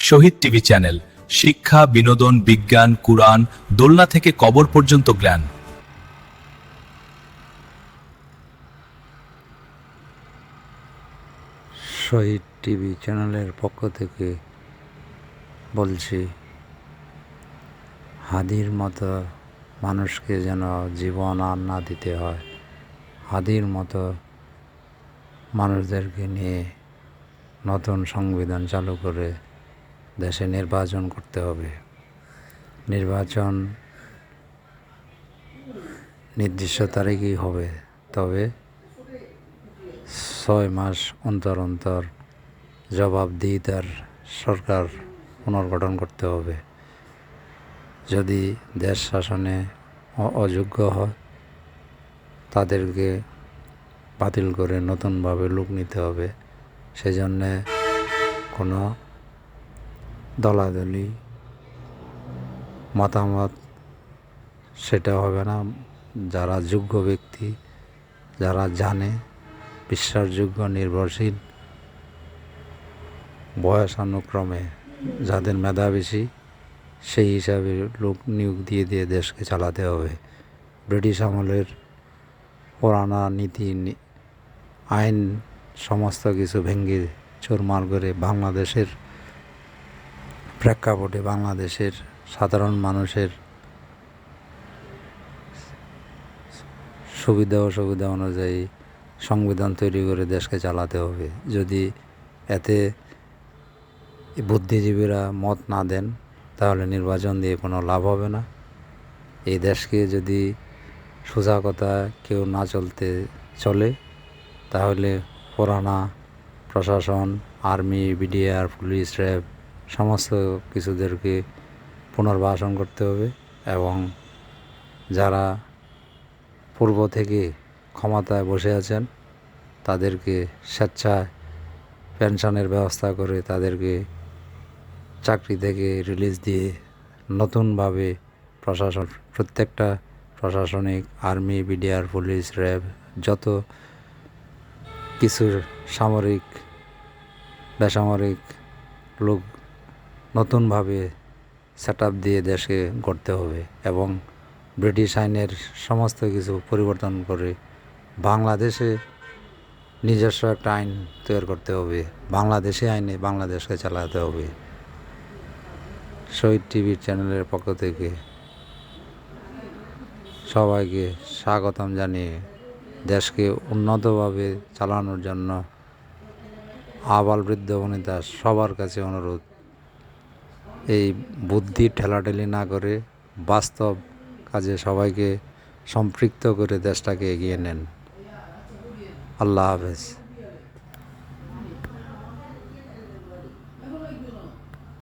শহীদ TV channel, শিক্ষা, বিনোদন, বিজ্ঞান, কুরআন, দোলনা থেকে কবর পর্যন্ত জ্ঞান। শহীদ টিভি চ্যানেলের পক্ষ থেকে বলছি, হাদির মতো মানুষকে যেন জীবন আর না দিতে হয়। হাদির মতো মানুষদেরকে নিয়ে নতুন সংবিধান চালু করে দেশে নির্বাচন করতে হবে। নির্বাচন নির্দিষ্ট তারিখেই হবে, তবে 6 মাস অন্তর অন্তর জবাবদিহিতার সরকার পুনর্গঠন করতে হবে। যদি দেশ শাসনে অযোগ্য হয়, তাদেরকে বাতিল করে নতুনভাবে লোক নিতে হবে। সেজন্যে কোনো দলাদলি মতামত সেটা হবে না। যারা যোগ্য ব্যক্তি, যারা জানে, বিশ্বাসযোগ্য, নির্ভরশীল, বয়সানুক্রমে যাদের মেধা বেশি, সেই হিসাবে লোক নিয়োগ দিয়ে দেশকে চালাতে হবে। ব্রিটিশ আমলের পুরানা নীতি আইন সমস্ত কিছু ভেঙে চুরমার করে বাংলাদেশের প্রেক্ষাপটে বাংলাদেশের সাধারণ মানুষের সুবিধা অসুবিধা অনুযায়ী সংবিধান তৈরি করে দেশকে চালাতে হবে। যদি এতে বুদ্ধিজীবীরা মত না দেন, তাহলে নির্বাচন দিয়ে কোনো লাভ হবে না। এই দেশকে যদি সোজা কথা কেউ না চলে, তাহলে পুরানা প্রশাসন, আর্মি, বিডিআর, পুলিশ, র্যাব সমস্ত কিছুদেরকে পুনর্বাসন করতে হবে এবং যারা পূর্ব থেকে ক্ষমতায় বসে আছেন তাদেরকে স্বেচ্ছায় পেনশনের ব্যবস্থা করে তাদেরকে চাকরি থেকে রিলিজ দিয়ে নতুনভাবে প্রত্যেকটা প্রশাসনিক, আর্মি, বিডিআর, পুলিশ, র্যাব, যত কিছুর সামরিক, বেসামরিক লোক নতুনভাবে সেট আপ দিয়ে দেশকে গড়তে হবে এবং ব্রিটিশ আইনের সমস্ত কিছু পরিবর্তন করে বাংলাদেশে নিজস্ব একটা আইন তৈরি করতে হবে। বাংলাদেশি আইনে বাংলাদেশকে চালাতে হবে। শহীদ টিভি চ্যানেলের পক্ষ থেকে সবাইকে স্বাগতম জানিয়ে দেশকে উন্নতভাবে চালানোর জন্য আবাল বৃদ্ধ বনিতা সবার কাছে অনুরোধ, এই বুদ্ধি ঠেলাঠেলি না করে বাস্তব কাজে সবাইকে সম্পৃক্ত করে দেশটাকে এগিয়ে নেন। আল্লাহ হাফেজ।